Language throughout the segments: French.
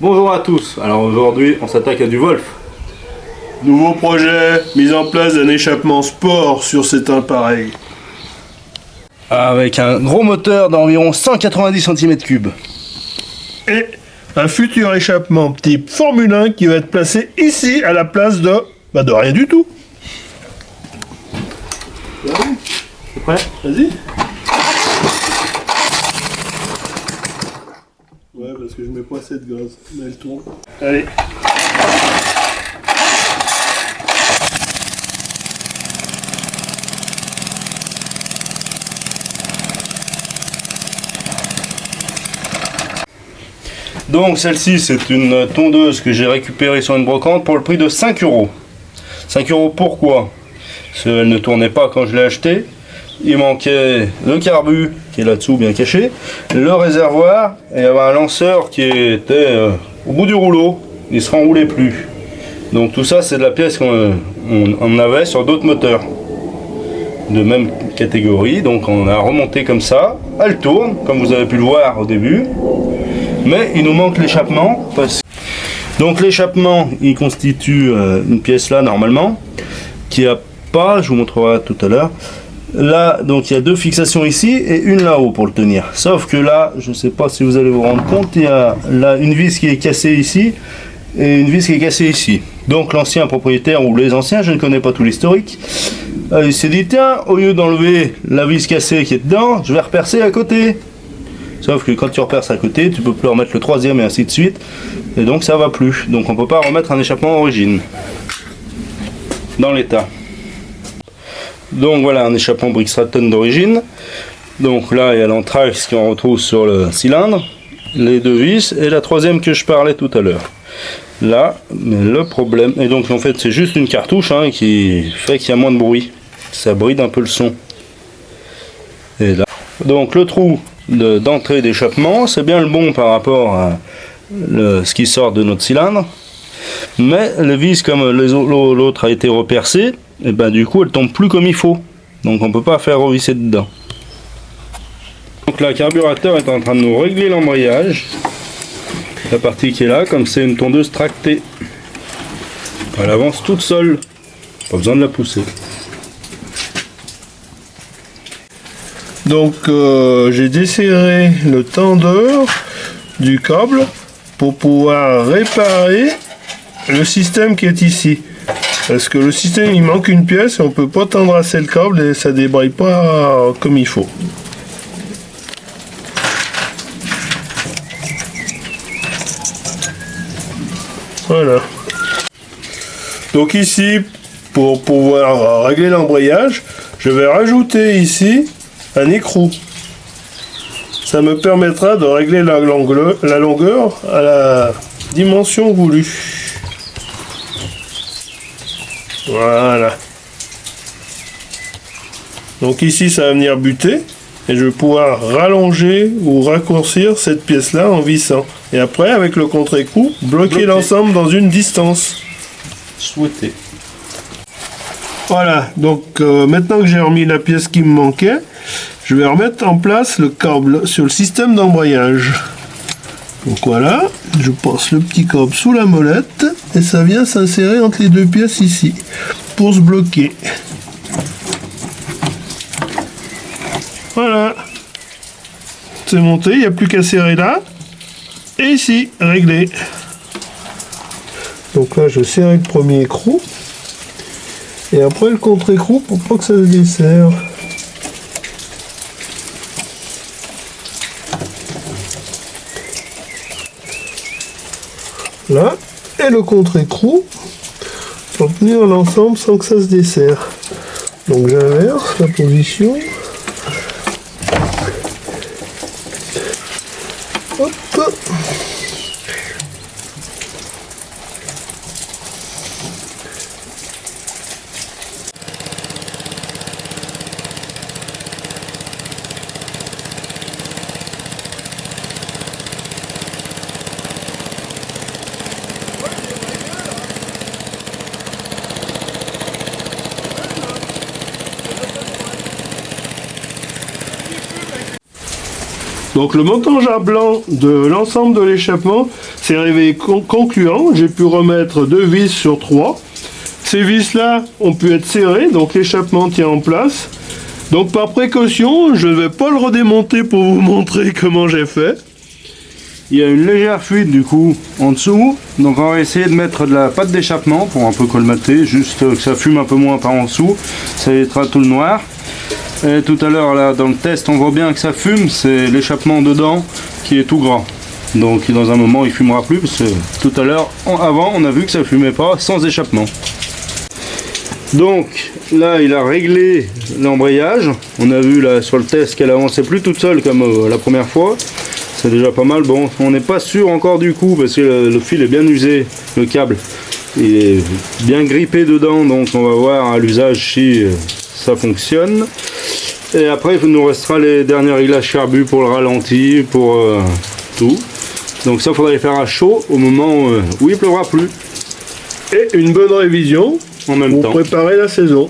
Bonjour à tous, alors aujourd'hui on s'attaque à du Wolf. Nouveau projet, mise en place d'un échappement sport sur cet appareil. Avec un gros moteur d'environ 190 cm3. Et un futur échappement type Formule 1 qui va être placé ici à la place de rien du tout. C'est prêt? Vas-y. Ouais, parce que je mets pas assez de gaz, mais elle tourne. Allez. Donc celle-ci c'est une tondeuse que j'ai récupérée sur une brocante pour le prix de 5 €. 5 € pourquoi? Parce qu'elle ne tournait pas quand je l'ai achetée. Il manquait le carbu qui est là-dessous bien caché, le réservoir et il y avait un lanceur qui était au bout du rouleau, il ne se renroulait plus. Donc tout ça c'est de la pièce qu'on avait sur d'autres moteurs de même catégorie, donc on a remonté comme ça, elle tourne comme vous avez pu le voir au début, mais il nous manque l'échappement. Donc l'échappement il constitue une pièce là normalement qui a pas, je vous montrerai tout à l'heure. Là, donc il y a deux fixations ici et une là-haut pour le tenir. Sauf que là, je ne sais pas si vous allez vous rendre compte, il y a là une vis qui est cassée ici et une vis qui est cassée ici. Donc l'ancien propriétaire ou les anciens, je ne connais pas tout l'historique, il s'est dit tiens, au lieu d'enlever la vis cassée qui est dedans, je vais repercer à côté. Sauf que quand tu reperces à côté, tu peux plus remettre le troisième et ainsi de suite. Et donc ça va plus. Donc on peut pas remettre un échappement origine dans l'état. Donc voilà un échappement Brick Stratton d'origine. Donc là il y a l'anthrax qu'on retrouve sur le cylindre, les deux vis et la troisième que je parlais tout à l'heure. Là, mais le problème, et donc en fait c'est juste une cartouche qui fait qu'il y a moins de bruit. Ça bride un peu le son. Et là, donc le trou d'entrée d'échappement, c'est bien le bon par rapport à ce qui sort de notre cylindre. Mais les vis comme l'autre a été repercé, et ben du coup elle tombe plus comme il faut, donc on peut pas faire revisser dedans. Donc là le carburateur est en train de nous régler l'embrayage, la partie qui est là, comme c'est une tondeuse tractée, elle avance toute seule, pas besoin de la pousser. Donc j'ai desserré le tendeur du câble pour pouvoir réparer le système qui est ici. Parce que le système il manque une pièce et on peut pas tendre assez le câble et ça débraye pas comme il faut. Voilà. Donc ici, pour pouvoir régler l'embrayage, je vais rajouter ici un écrou. Ça me permettra de régler la longueur à la dimension voulue. Voilà. Donc ici ça va venir buter et je vais pouvoir rallonger ou raccourcir cette pièce là en vissant. Et après avec le contre-écrou, bloquer l'ensemble dans une distance souhaitée. Voilà, donc maintenant que j'ai remis la pièce qui me manquait, je vais remettre en place le câble sur le système d'embrayage. Donc voilà, je passe le petit câble sous la molette et ça vient s'insérer entre les deux pièces ici pour se bloquer. Voilà, c'est monté, il n'y a plus qu'à serrer là et ici, réglé. Donc là, je serre le premier écrou et après le contre-écrou pour pas que ça se desserre. Là, et le contre-écrou pour tenir l'ensemble sans que ça se desserre. Donc j'inverse la position. Hop. Donc le montage à blanc de l'ensemble de l'échappement s'est révélé concluant. J'ai pu remettre 2 vis sur 3. Ces vis là ont pu être serrées, donc l'échappement tient en place. Donc par précaution, je ne vais pas le redémonter pour vous montrer comment j'ai fait. Il y a une légère fuite du coup en dessous, donc on va essayer de mettre de la pâte d'échappement pour un peu colmater, juste que ça fume un peu moins par en dessous, ça évitera tout le noir. Et tout à l'heure là dans le test on voit bien que ça fume, c'est l'échappement dedans qui est tout gras. Donc dans un moment il fumera plus parce que tout à l'heure, avant on a vu que ça fumait pas sans échappement. Donc là il a réglé l'embrayage, on a vu là sur le test qu'elle avançait plus toute seule comme la première fois. C'est déjà pas mal. Bon, on n'est pas sûr encore du coup parce que le fil est bien usé, le câble il est bien grippé dedans, donc on va voir à l'usage si ça fonctionne. Et après il nous restera les derniers réglages carbu pour le ralenti, pour tout. Donc ça faudra les faire à chaud au moment où il pleuvra plus. Et une bonne révision en même temps. Pour préparer la saison.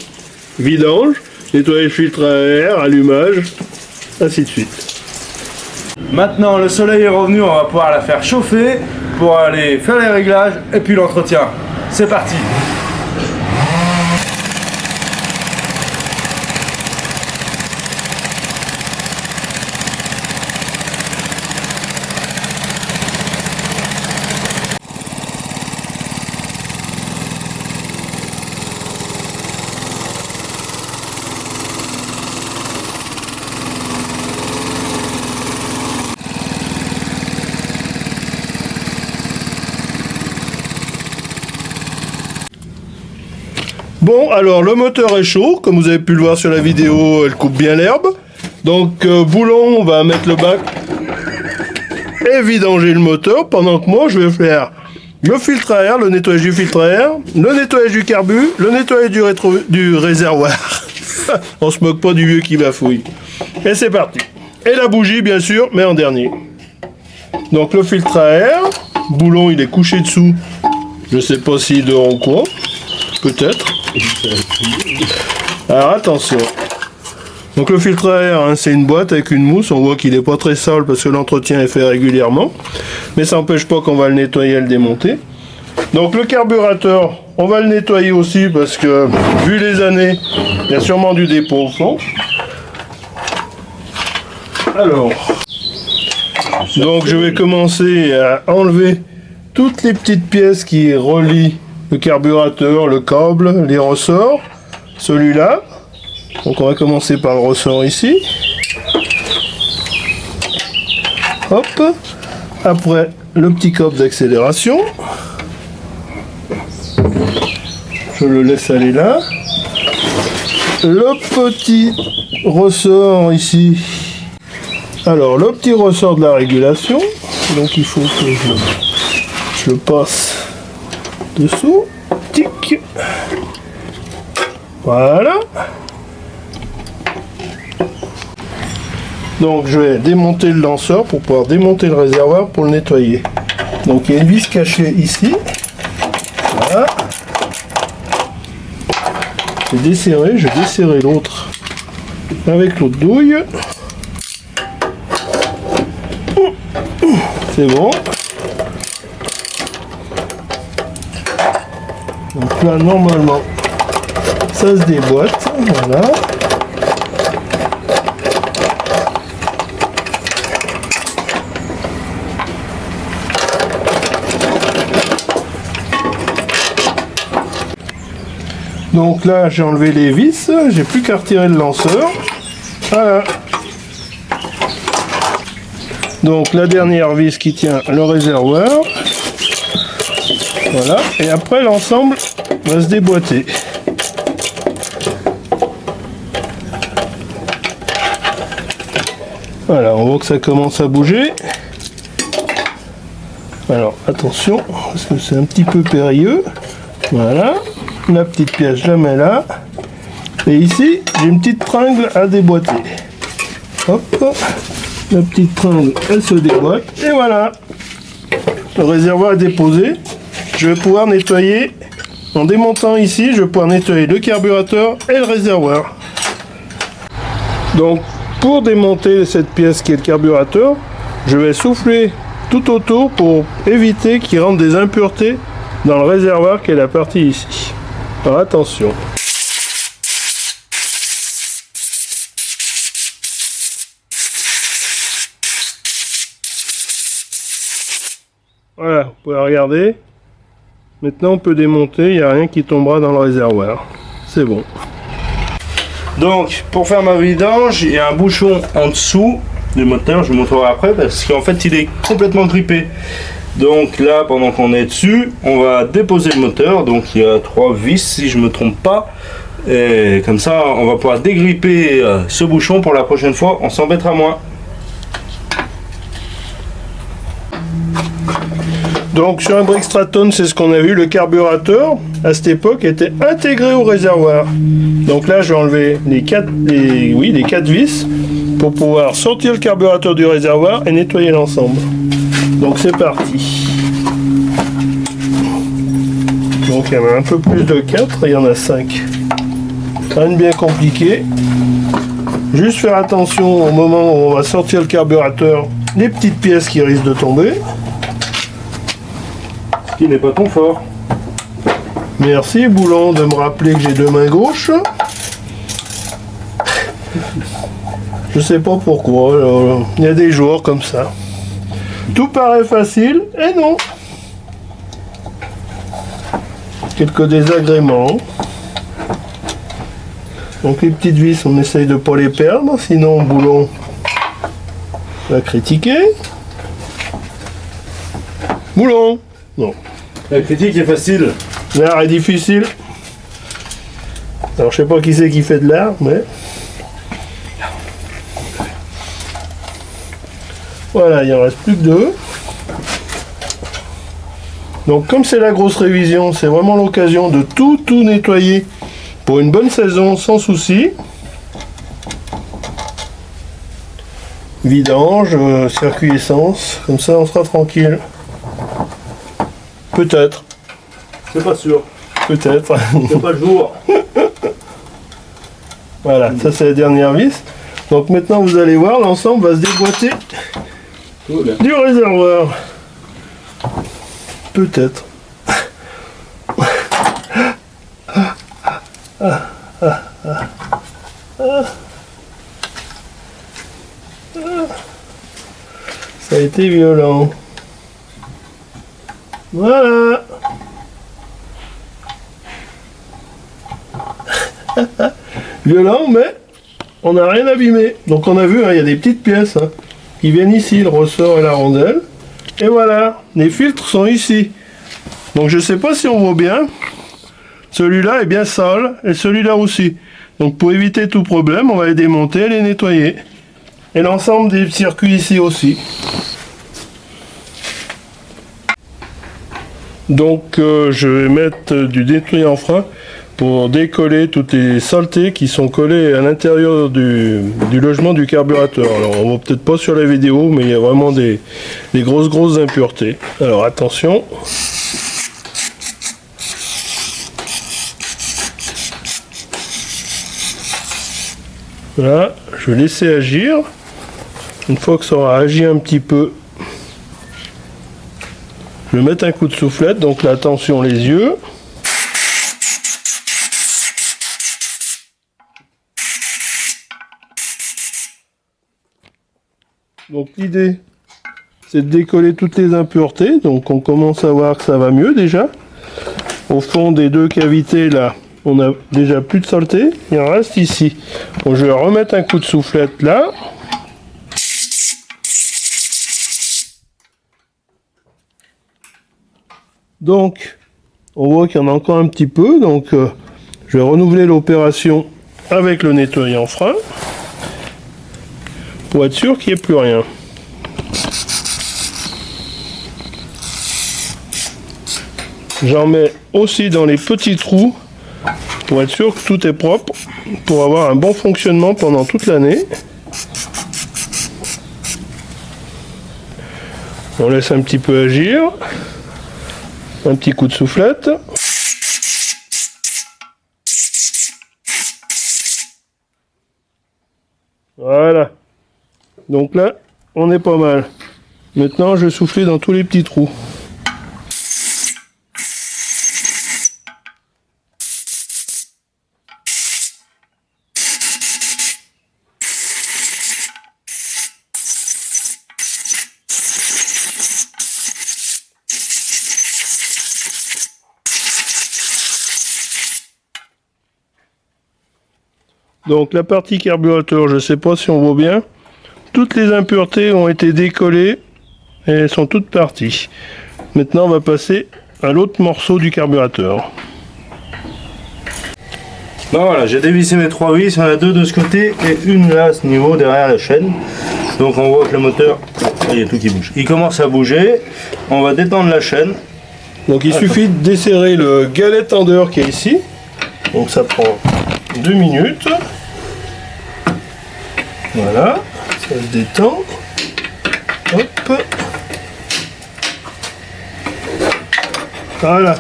Vidange, nettoyage filtre à air, allumage, ainsi de suite. Maintenant le soleil est revenu, on va pouvoir la faire chauffer pour aller faire les réglages et puis l'entretien. C'est parti! Bon, alors le moteur est chaud, comme vous avez pu le voir sur la vidéo, elle coupe bien l'herbe. Donc Boulon, on va mettre le bac et vidanger le moteur, pendant que moi je vais faire le filtre à air, le nettoyage du filtre à air, le nettoyage du carbu, le nettoyage du réservoir. On se moque pas du vieux qui bafouille. Et c'est parti. Et la bougie bien sûr, mais en dernier. Donc le filtre à air, Boulon il est couché dessous. Je sais pas s'il dort ou quoi. Peut-être. Alors attention. Donc le filtre à air, hein, c'est une boîte avec une mousse. On voit qu'il n'est pas très sale parce que l'entretien est fait régulièrement. Mais ça n'empêche pas qu'on va le nettoyer et le démonter. Donc le carburateur, on va le nettoyer aussi parce que vu les années, il y a sûrement du dépôt au fond. Alors, donc je vais commencer à enlever toutes les petites pièces qui relient le carburateur, le câble, les ressorts, celui-là. Donc on va commencer par le ressort ici. Hop. Après le petit câble d'accélération. Je le laisse aller là. Le petit ressort ici. Alors le petit ressort de la régulation. Donc il faut que je le passe dessous, tic, voilà. Donc je vais démonter le lanceur pour pouvoir démonter le réservoir pour le nettoyer. Donc il y a une vis cachée ici, voilà. Je vais desserrer l'autre avec l'autre douille. C'est bon. Donc là, normalement, ça se déboîte. Voilà. Donc là, j'ai enlevé les vis. J'ai plus qu'à retirer le lanceur. Voilà. Donc la dernière vis qui tient le réservoir. Voilà, et après l'ensemble va se déboîter. Voilà, on voit que ça commence à bouger. Alors attention, parce que c'est un petit peu périlleux. Voilà, la petite pièce je la mets là. Et ici, j'ai une petite tringle à déboîter. Hop, la petite tringle, elle se déboîte. Et voilà, le réservoir est déposé. Je vais pouvoir nettoyer, en démontant ici, je vais pouvoir nettoyer le carburateur et le réservoir. Donc pour démonter cette pièce qui est le carburateur, je vais souffler tout autour pour éviter qu'il rentre des impuretés dans le réservoir qui est la partie ici. Alors attention. Voilà, vous pouvez regarder. Maintenant on peut démonter, il n'y a rien qui tombera dans le réservoir. C'est bon. Donc pour faire ma vidange, il y a un bouchon en dessous du moteur, je vous montrerai après, parce qu'en fait il est complètement grippé. Donc là, pendant qu'on est dessus, on va déposer le moteur. Donc il y a 3 vis si je me trompe pas. Et comme ça on va pouvoir dégripper ce bouchon pour la prochaine fois, on s'embêtera moins. Donc sur un Brixtraton, c'est ce qu'on a vu, le carburateur à cette époque était intégré au réservoir. Donc là je vais enlever les 4 vis pour pouvoir sortir le carburateur du réservoir et nettoyer l'ensemble. Donc c'est parti. Donc il y en a un peu plus de 4, il y en a 5. Rien de bien compliqué. Juste faire attention au moment où on va sortir le carburateur, les petites pièces qui risquent de tomber. Ce qui n'est pas ton fort. Merci Boulon de me rappeler que j'ai 2 mains gauches. Je sais pas pourquoi, il y a des jours comme ça. Tout paraît facile, et non. Quelques désagréments. Donc les petites vis, on essaye de ne pas les perdre, sinon Boulon va critiquer. Boulon. Non. La critique est facile. L'art est difficile. Alors je sais pas qui c'est qui fait de l'art, mais... Voilà, il en reste plus que 2. Donc comme c'est la grosse révision, c'est vraiment l'occasion de tout nettoyer pour une bonne saison sans souci. Vidange, circuit essence, comme ça on sera tranquille. Peut-être. C'est pas sûr. Peut-être. C'est pas le jour. Voilà, ça c'est la dernière vis. Donc maintenant vous allez voir, l'ensemble va se déboîter du réservoir. Peut-être. Ça a été violent. Voilà. Violent, mais on n'a rien abîmé. Donc on a vu, il y a des petites pièces qui viennent ici, le ressort et la rondelle. Et voilà, les filtres sont ici. Donc je sais pas si on voit bien. Celui-là est bien sale et celui-là aussi. Donc pour éviter tout problème, on va les démonter et les nettoyer. Et l'ensemble des circuits ici aussi. Donc je vais mettre du nettoyant frein pour décoller toutes les saletés qui sont collées à l'intérieur du logement du carburateur. Alors on voit peut-être pas sur la vidéo, mais il y a vraiment des grosses impuretés. Alors attention. Voilà, je vais laisser agir. Une fois que ça aura agi un petit peu, je vais mettre un coup de soufflette. Donc là, attention les yeux. Donc l'idée, c'est de décoller toutes les impuretés. Donc on commence à voir que ça va mieux déjà. Au fond des 2 cavités là, on a déjà plus de saleté. Il en reste ici. Donc je vais remettre un coup de soufflette là. Donc on voit qu'il y en a encore un petit peu. Donc je vais renouveler l'opération avec le nettoyant frein pour être sûr qu'il n'y ait plus rien. J'en mets aussi dans les petits trous pour être sûr que tout est propre, pour avoir un bon fonctionnement pendant toute l'année. On laisse un petit peu agir. Un petit coup de soufflette. Voilà. Donc là, on est pas mal. Maintenant, je vais souffler dans tous les petits trous. Donc la partie carburateur, je ne sais pas si on voit bien. Toutes les impuretés ont été décollées et elles sont toutes parties. Maintenant on va passer à l'autre morceau du carburateur. Bon voilà, j'ai dévissé mes 3 vis, il y en a 2 de ce côté et une là à ce niveau derrière la chaîne. Donc on voit que le moteur, il y a tout qui bouge. Il commence à bouger, on va détendre la chaîne. Donc il suffit de desserrer le galet tendeur qui est ici. Donc ça prend 2 minutes. Voilà, ça se détend. Hop. Voilà.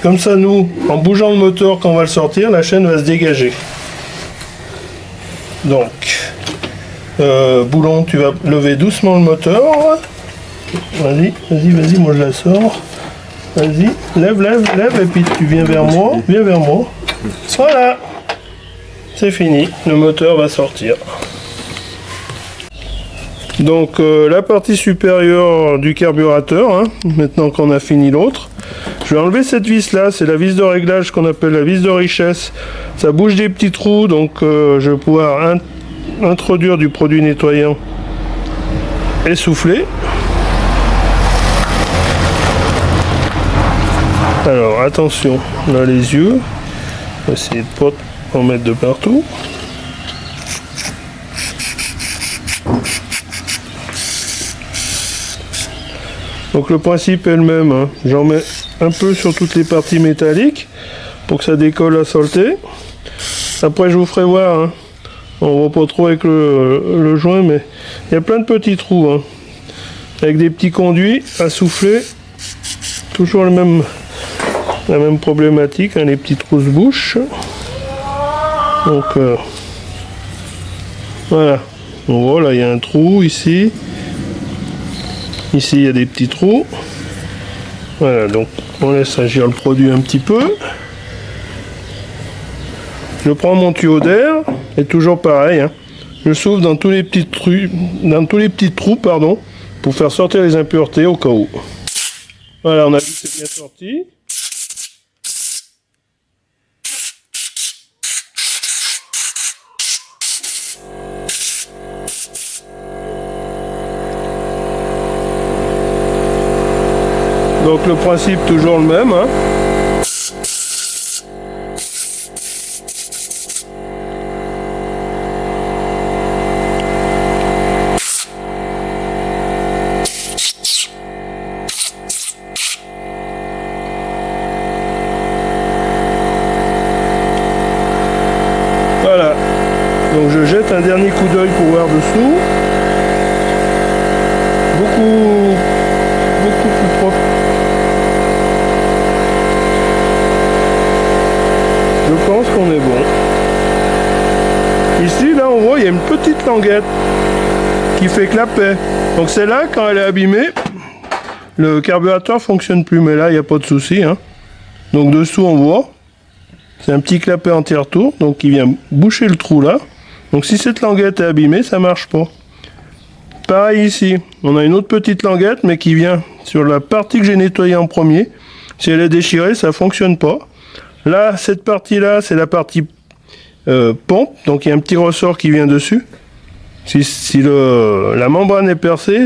Comme ça, nous, en bougeant le moteur quand on va le sortir, la chaîne va se dégager. Donc, Boulon, tu vas lever doucement le moteur. Vas-y, vas-y, vas-y, moi je la sors. Vas-y, lève, et puis tu viens vers moi. Viens vers moi. Voilà. C'est fini, le moteur va sortir. Donc la partie supérieure du carburateur, hein, maintenant qu'on a fini l'autre, je vais enlever cette vis là, c'est la vis de réglage qu'on appelle la vis de richesse. Ça bouge des petits trous, donc je vais pouvoir introduire du produit nettoyant et souffler. Alors attention, là les yeux, on va essayer de pas en mettre de partout. Donc le principe est le même, hein. J'en mets un peu sur toutes les parties métalliques pour que ça décolle la saleté. Après je vous ferai voir, hein. On voit pas trop avec le joint, mais il y a plein de petits trous, hein. Avec des petits conduits à souffler, toujours la même problématique, hein, les petits trous de bouche. Donc voilà, on voit là il y a un trou ici. Ici il y a des petits trous. Voilà, donc on laisse agir le produit un petit peu. Je prends mon tuyau d'air et toujours pareil, hein, je souffle dans tous les petits trous, pardon, pour faire sortir les impuretés au cas où. Voilà, on a vu que c'est bien sorti. Donc le principe toujours le même, hein. Voilà. Donc je jette un dernier coup d'œil pour voir dessous. Beaucoup plus propre. Je pense qu'on est bon. Ici, là, on voit, il y a une petite languette qui fait clapet. Donc celle-là, quand elle est abîmée, le carburateur fonctionne plus. Mais là, il n'y a pas de souci, hein. Donc dessous, on voit, c'est un petit clapet entier-retour, donc il vient boucher le trou là. Donc si cette languette est abîmée, ça marche pas. Pareil ici, on a une autre petite languette, mais qui vient sur la partie que j'ai nettoyée en premier. Si elle est déchirée, ça fonctionne pas. Là, cette partie-là, c'est la partie pompe, donc il y a un petit ressort qui vient dessus. Si la membrane est percée,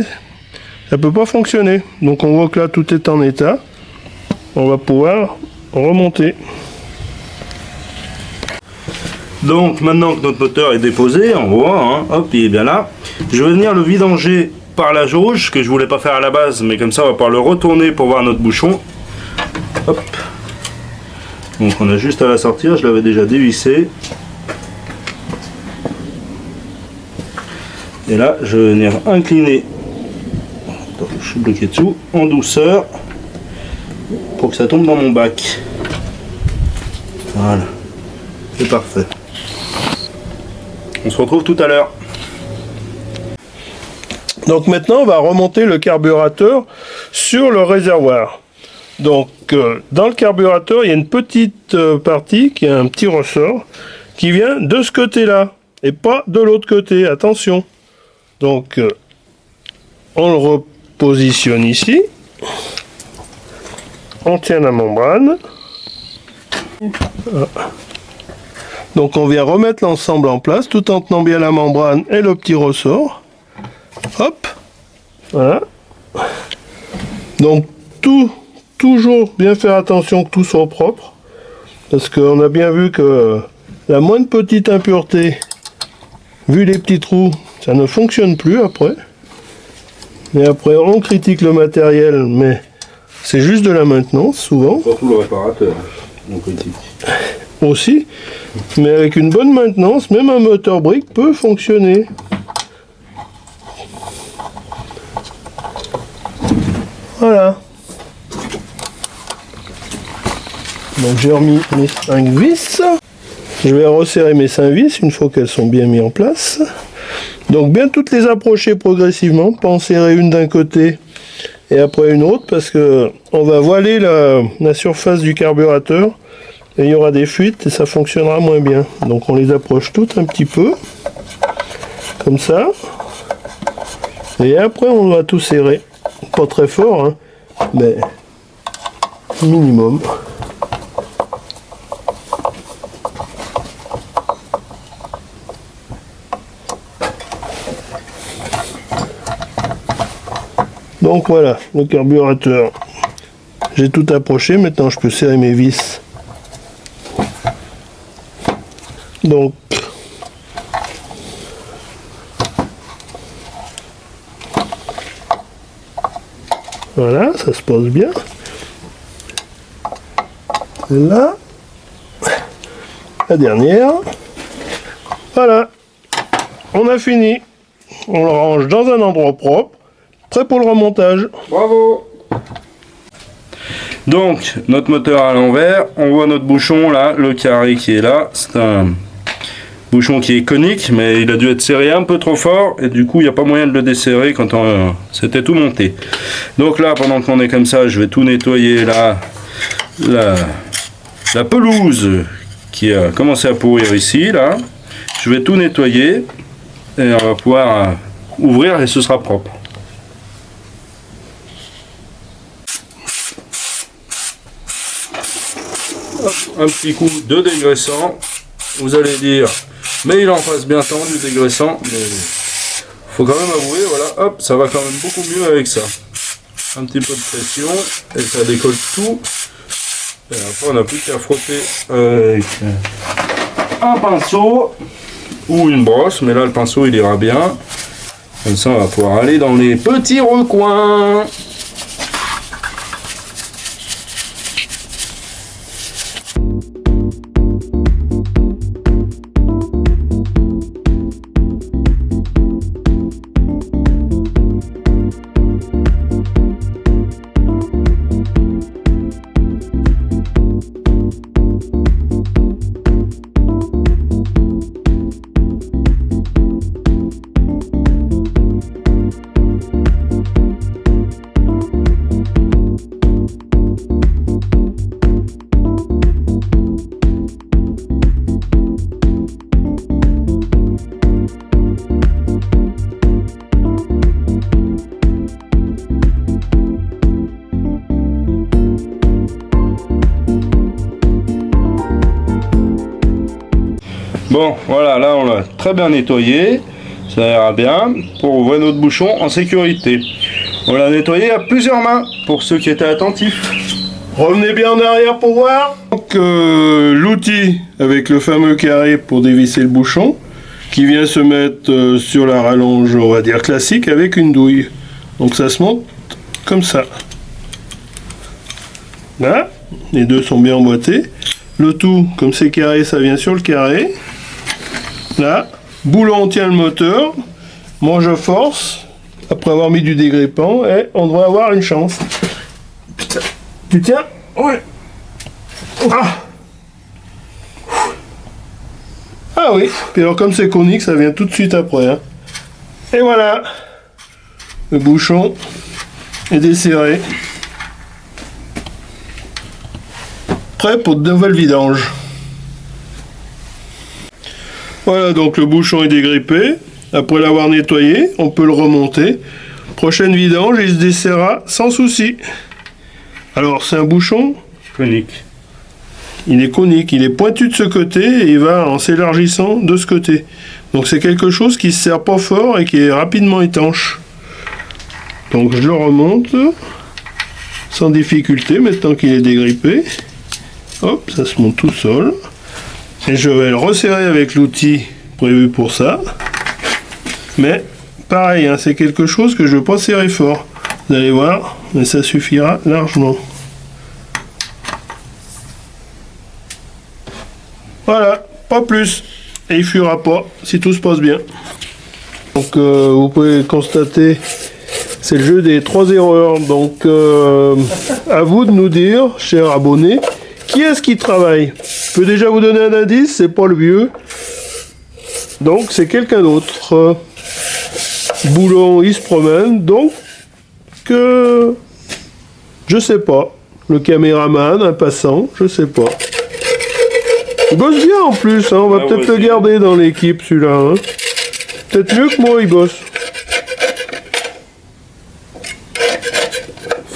ça peut pas fonctionner. Donc on voit que là, tout est en état. On va pouvoir remonter. Donc maintenant que notre moteur est déposé, on voit, hein, hop, il est bien là. Je vais venir le vidanger par la jauge, que je voulais pas faire à la base, mais comme ça on va pouvoir le retourner pour voir notre bouchon. Hop. Donc on a juste à la sortir, je l'avais déjà dévissé. Et là, je vais venir incliner. Attends, je suis bloqué dessous, en douceur, pour que ça tombe dans mon bac. Voilà, c'est parfait. On se retrouve tout à l'heure. Donc maintenant, on va remonter le carburateur sur le réservoir. Donc dans le carburateur, il y a une petite partie qui a un petit ressort qui vient de ce côté-là et pas de l'autre côté. Attention. Donc on le repositionne ici. On tient la membrane. Donc on vient remettre l'ensemble en place tout en tenant bien la membrane et le petit ressort. Hop, voilà. Donc toujours bien faire attention que tout soit propre, parce qu'on a bien vu que la moindre petite impureté, vu les petits trous, ça ne fonctionne plus après. Et après on critique le matériel, mais c'est juste de la maintenance souvent. Surtout le réparateur, on critique. Aussi, mais avec une bonne maintenance, même un moteur brique peut fonctionner. Voilà. Donc j'ai remis mes 5 vis. Je vais resserrer mes 5 vis une fois qu'elles sont bien mises en place. Donc bien toutes les approcher progressivement, pas en serrer une d'un côté et après une autre, parce que on va voiler la surface du carburateur et il y aura des fuites et ça fonctionnera moins bien. Donc on les approche toutes un petit peu, comme ça. Et après on va tout serrer. Pas très fort, hein, mais minimum. Donc voilà, le carburateur. J'ai tout approché, maintenant je peux serrer mes vis. Donc voilà, ça se pose bien. Là, la dernière. Voilà, on a fini. On le range dans un endroit propre, prêt pour le remontage. Bravo! Donc, notre moteur à l'envers, on voit notre bouchon là, le carré qui est là. C'est un bouchon qui est conique, mais il a dû être serré un peu trop fort et du coup il n'y a pas moyen de le desserrer quand c'était tout monté. Donc là, pendant qu'on est comme ça, je vais tout nettoyer là, la pelouse qui a commencé à pourrir ici là. Je vais tout nettoyer et on va pouvoir ouvrir et ce sera propre. Hop, un petit coup de dégraissant. Vous allez dire, mais il en passe bien tant du dégraissant, mais faut quand même avouer, voilà, hop, ça va quand même beaucoup mieux avec ça. Un petit peu de pression et ça décolle tout. Et après on n'a plus qu'à frotter avec un pinceau ou une brosse, mais là le pinceau il ira bien. Comme ça on va pouvoir aller dans les petits recoins. Bon, voilà, là on l'a très bien nettoyé, ça ira bien pour ouvrir notre bouchon en sécurité. On l'a nettoyé à plusieurs mains pour ceux qui étaient attentifs. Revenez bien en arrière pour voir. Donc l'outil avec le fameux carré pour dévisser le bouchon qui vient se mettre sur la rallonge, on va dire classique, avec une douille. Donc ça se monte comme ça. Là, les deux sont bien emboîtés. Le tout, comme c'est carré, ça vient sur le carré. Là, boulon, on tient le moteur. Moi, je force, après avoir mis du dégrippant, et on devrait avoir une chance. Putain. Tu tiens? Ouais. Ah. Ah oui, puis alors comme c'est conique, ça vient tout de suite après. Hein. Et voilà, le bouchon est desserré. Prêt pour de nouvelles vidanges. Voilà, donc le bouchon est dégrippé. Après l'avoir nettoyé, on peut le remonter. Prochaine vidange, il se desserrera sans souci. Alors c'est un bouchon Conique. Il est conique, il est pointu de ce côté et il va en s'élargissant de ce côté. Donc c'est quelque chose qui se serre pas fort et qui est rapidement étanche. Donc je le remonte sans difficulté maintenant qu'il est dégrippé. Hop, ça se monte tout seul. Et je vais le resserrer avec l'outil prévu pour ça. Mais pareil, hein, c'est quelque chose que je ne veux pas serrer fort. Vous allez voir, mais ça suffira largement. Voilà, pas plus. Et il ne fuira pas si tout se passe bien. Donc vous pouvez constater, c'est le jeu des 3 erreurs. Donc à vous de nous dire, chers abonnés, qui est-ce qui travaille? Je peux déjà vous donner un indice, c'est pas le vieux. Donc c'est quelqu'un d'autre. Boulon, il se promène, donc je sais pas. Le caméraman, un passant, je sais pas. Il bosse bien en plus, hein. On va peut-être le garder dans l'équipe celui-là. Hein. Peut-être mieux que moi il bosse.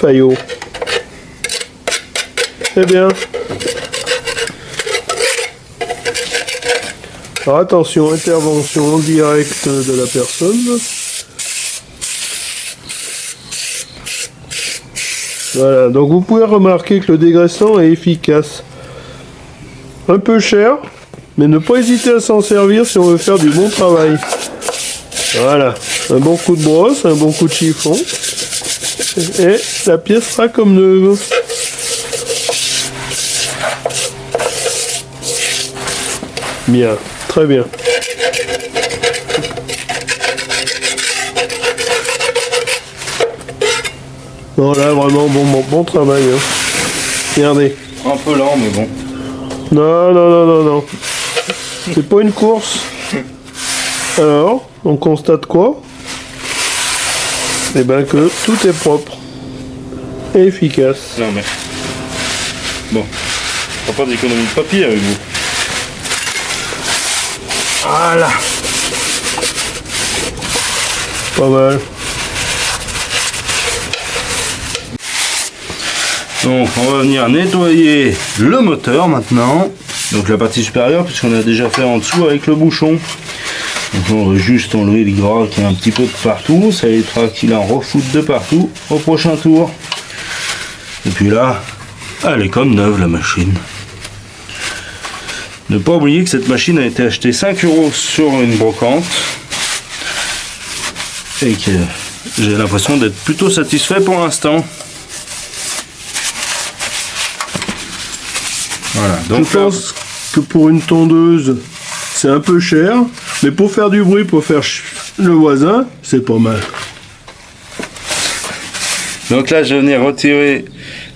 Fayot. Eh bien. Alors attention, intervention en direct de la personne. Voilà, donc vous pouvez remarquer que le dégraissant est efficace. Un peu cher, mais ne pas hésiter à s'en servir si on veut faire du bon travail. Voilà, un bon coup de brosse, un bon coup de chiffon. Et la pièce sera comme neuve. Bien, très bien. Bon là vraiment bon travail. Hein. Regardez. Un peu lent mais bon. Non. C'est pas une course. Alors, on constate quoi? Eh ben que tout est propre et efficace. Non mais. Bon. On va pas d'économie de papier avec vous. Voilà. Pas mal. Donc on va venir nettoyer le moteur maintenant. Donc la partie supérieure puisqu'on a déjà fait en dessous avec le bouchon. Donc on va juste enlever le gras qui est un petit peu de partout. Ça évitera qu'il en refoute de partout au prochain tour. Et puis là, elle est comme neuve la machine. Ne pas oublier que cette machine a été achetée 5 € sur une brocante. Et que j'ai l'impression d'être plutôt satisfait pour l'instant. Voilà, donc je pense que pour une tondeuse, c'est un peu cher, mais pour faire du bruit, pour faire le voisin, c'est pas mal. Donc là, je vais venir retirer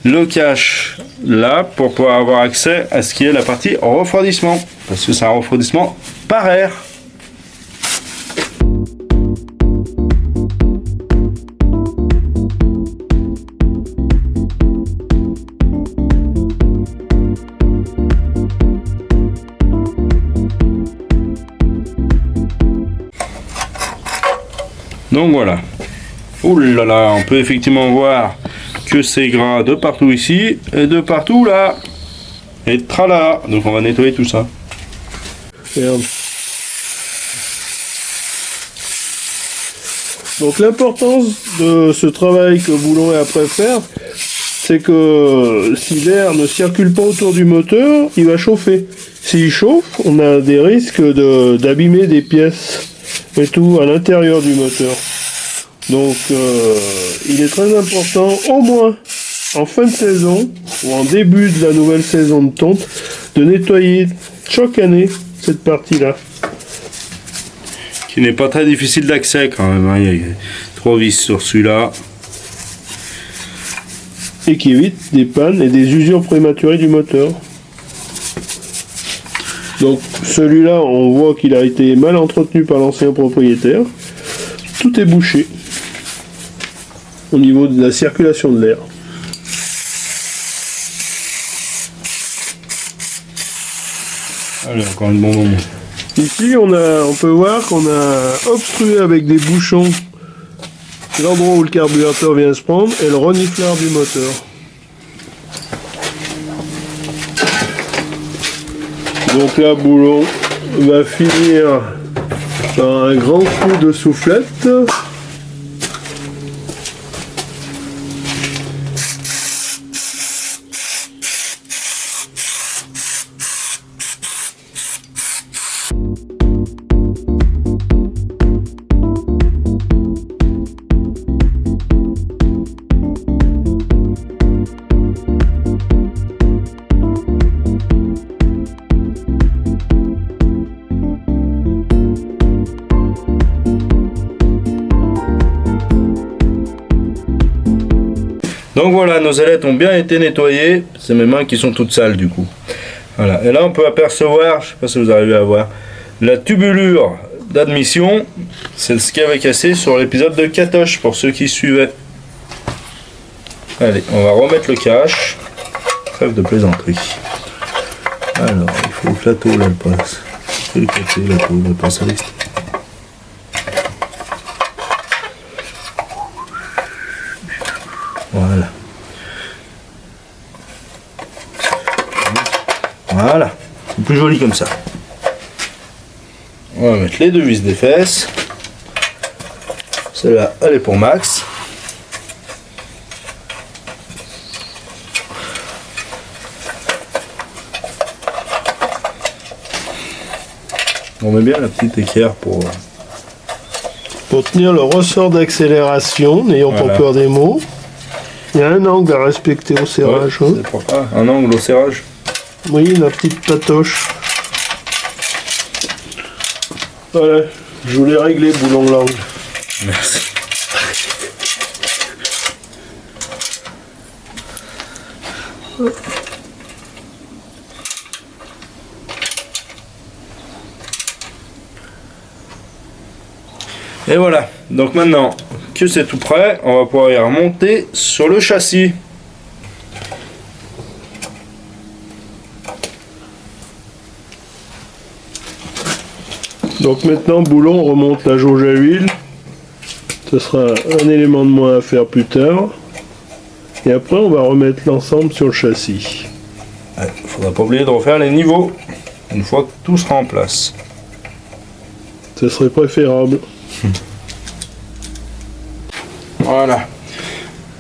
le cache là pour pouvoir avoir accès à ce qui est la partie refroidissement, parce que c'est un refroidissement par air. Donc voilà. Ouh là là, on peut effectivement voir que c'est gras de partout ici et de partout là. Et tralala. Donc on va nettoyer tout ça. Merde. Donc l'importance de ce travail que Boulon est après faire, c'est que si l'air ne circule pas autour du moteur, il va chauffer. S'il chauffe, on a des risques d'abîmer des pièces et tout à l'intérieur du moteur. Donc il est très important, au moins en fin de saison ou en début de la nouvelle saison de tonte, de nettoyer chaque année cette partie-là. Qui n'est pas très difficile d'accès quand même, hein. Il y a 3 vis sur celui-là. Et qui évite des pannes et des usures prématurées du moteur. Donc celui-là, on voit qu'il a été mal entretenu par l'ancien propriétaire. Tout est bouché au niveau de la circulation de l'air. Allez, encore une bon moment. Ici, on peut voir qu'on a obstrué avec des bouchons l'endroit où le carburateur vient se prendre et le renifleur du moteur. Donc là, Boulon va finir par un grand coup de soufflette. Donc voilà, nos ailettes ont bien été nettoyées. C'est mes mains qui sont toutes sales du coup. Voilà. Et là on peut apercevoir, je ne sais pas si vous arrivez à voir, la tubulure d'admission. C'est ce qui avait cassé sur l'épisode de Katoche pour ceux qui suivaient. Allez, on va remettre le cache. Trêve de plaisanterie. Alors, il faut que la tôle elle passe. Il faut le casser, la tôle elle passe à l'est. Voilà. Voilà. C'est plus joli comme ça. On va mettre les deux vis des fesses. Celle-là, elle est pour Max. On met bien la petite équerre pour tenir le ressort d'accélération, n'ayant pas peur des mots. Il y a un angle à respecter au serrage. Ouais, un angle au serrage. Oui, la petite patoche. Voilà, je voulais régler Boulon l'angle. Merci. Et voilà, donc maintenant que c'est tout prêt, on va pouvoir y remonter sur le châssis. Donc maintenant, Boulon remonte la jauge à huile. Ce sera un élément de moins à faire plus tard. Et après, on va remettre l'ensemble sur le châssis. Il ne faudra pas oublier de refaire les niveaux une fois que tout sera en place. Ce serait préférable. Voilà.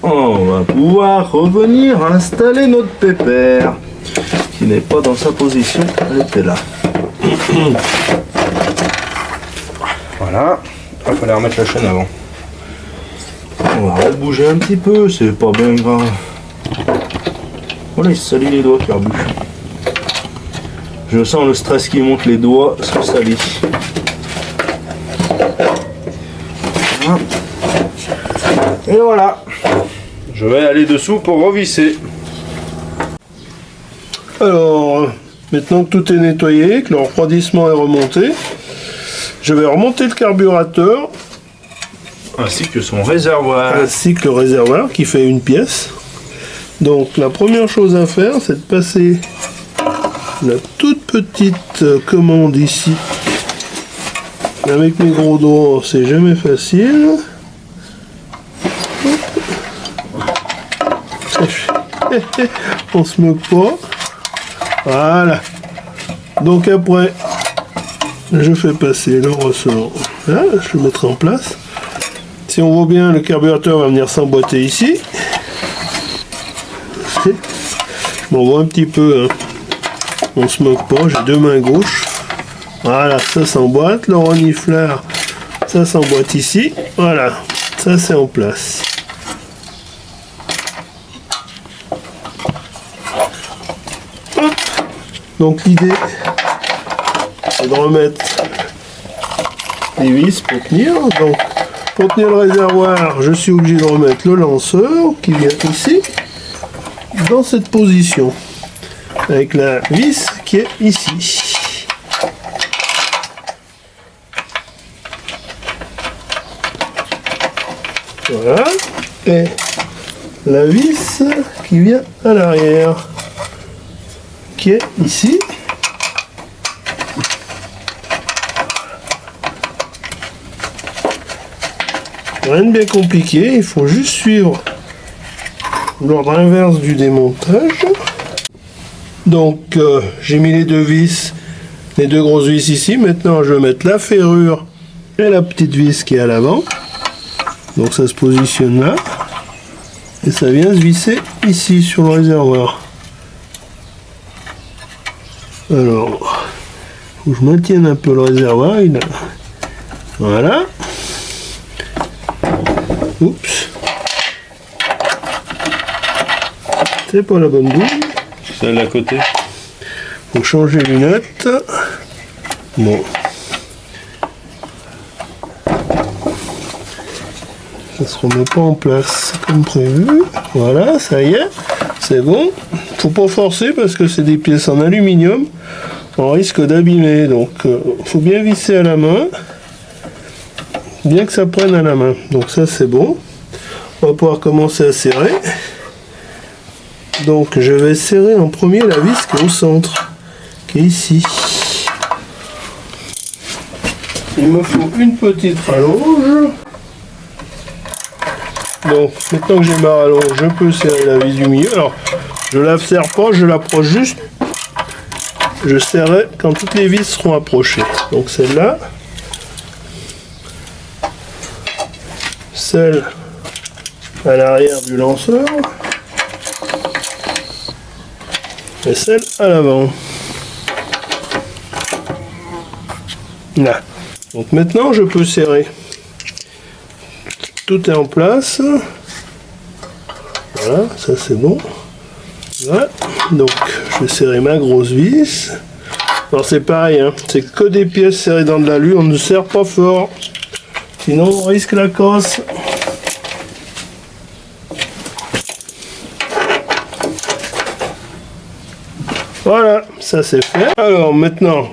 On va pouvoir revenir installer notre pépère qui n'est pas dans sa position, elle était là. Voilà. Il fallait remettre la chaîne avant. On va bouger un petit peu, c'est pas bien grave. Voilà, il se salit les doigts, Carbu. Je sens le stress qui monte, les doigts sont salis. Voilà. Et voilà. Je vais aller dessous pour revisser. Alors, maintenant que tout est nettoyé, que le refroidissement est remonté, je vais remonter le carburateur. Ainsi que son réservoir. Ainsi que le réservoir qui fait une pièce. Donc la première chose à faire, c'est de passer la toute petite commande ici. Avec mes gros doigts, c'est jamais facile. On se moque pas. Voilà. Donc après, je fais passer le ressort. Là, je le mettrai en place. Si on voit bien, le carburateur va venir s'emboîter ici. Je m'en vois un petit peu. Hein. On se moque pas, j'ai deux mains gauches. Voilà, ça s'emboîte. Le renifleur, ça s'emboîte ici. Voilà, ça c'est en place. Hop. Donc l'idée, c'est de remettre les vis pour tenir. Donc, pour tenir le réservoir, je suis obligé de remettre le lanceur qui vient ici, dans cette position, avec la vis qui est ici. Voilà. Et la vis qui vient à l'arrière, qui est ici. Rien de bien compliqué, il faut juste suivre l'ordre inverse du démontage. Donc j'ai mis les deux vis, les deux grosses vis ici. Maintenant je vais mettre la ferrure et la petite vis qui est à l'avant. Donc ça se positionne là. Et ça vient se visser ici sur le réservoir. Alors, faut que je maintienne un peu le réservoir. Voilà. Oups. C'est pas la bonne douille. Celle à côté. Faut changer les lunettes. Bon. Ça se remet pas en place comme prévu. Voilà, ça y est. C'est bon. Faut pas forcer parce que c'est des pièces en aluminium. On risque d'abîmer. Donc, faut bien visser à la main. Bien que ça prenne à la main. Donc ça, c'est bon. On va pouvoir commencer à serrer. Donc je vais serrer en premier la vis qui est au centre, qui est ici. Il me faut une petite rallonge. Donc maintenant que j'ai ma rallonge, je peux serrer la vis du milieu. Alors je la serre pas, je l'approche juste. Je serrerai quand toutes les vis seront approchées. Donc celle-là, celle à l'arrière du lanceur. Et celle à l'avant. Là. Donc maintenant je peux serrer. Tout est en place. Voilà, ça c'est bon. Voilà. Donc je vais serrer ma grosse vis. Alors c'est pareil, hein. C'est que des pièces serrées dans de l'alu, on ne serre pas fort. Sinon on risque la casse. Voilà, ça c'est fait. Alors maintenant,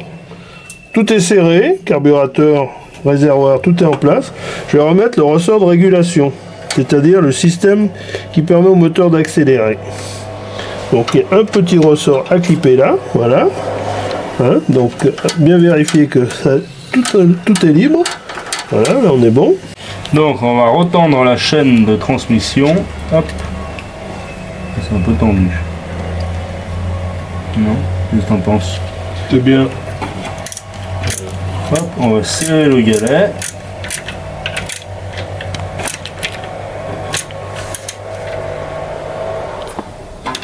tout est serré, carburateur, réservoir, tout est en place. Je vais remettre le ressort de régulation, c'est-à-dire le système qui permet au moteur d'accélérer. Donc il y a un petit ressort à clipper là, voilà. Hein, donc bien vérifier que ça, tout est libre. Voilà, là on est bon. Donc on va retendre la chaîne de transmission. Hop. C'est un peu tendu. Non, qu'est-ce que t'en penses? C'est bien. Hop, on va serrer le galet.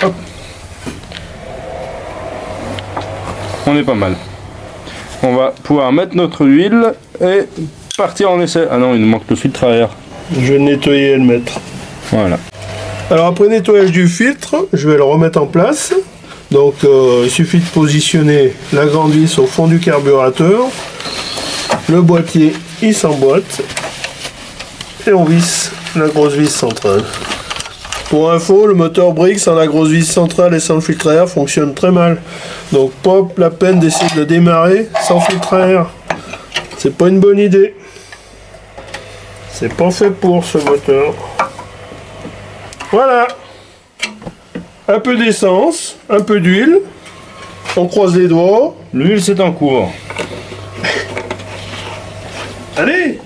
Hop. On est pas mal. On va pouvoir mettre notre huile et partir en essai. Ah non, il nous manque le filtre à air. Je vais le nettoyer et le mettre. Voilà. Alors après nettoyage du filtre, je vais le remettre en place. Donc il suffit de positionner la grande vis au fond du carburateur. Le boîtier il s'emboîte. Et on visse la grosse vis centrale. Pour info, le moteur Briggs sans la grosse vis centrale et sans le filtre à air fonctionne très mal. Donc pas la peine d'essayer de démarrer sans filtre à air. C'est pas une bonne idée. C'est pas fait pour ce moteur. Voilà. Un peu d'essence, un peu d'huile. On croise les doigts. L'huile c'est en cours. Allez!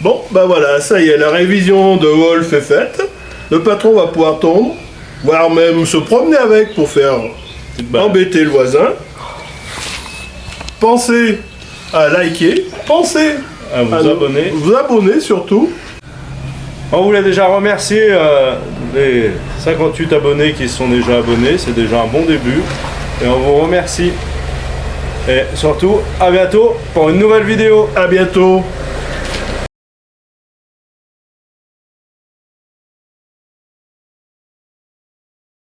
Bon, bah voilà, ça y est, la révision de Wolf est faite. Le patron va pouvoir tondre, voire même se promener avec pour faire embêter le voisin. Pensez à liker, pensez À vous abonner. vous abonner surtout. On voulait déjà remercier les 58 abonnés qui sont déjà abonnés, c'est déjà un bon début. Et on vous remercie. Et surtout, à bientôt pour une nouvelle vidéo. À bientôt.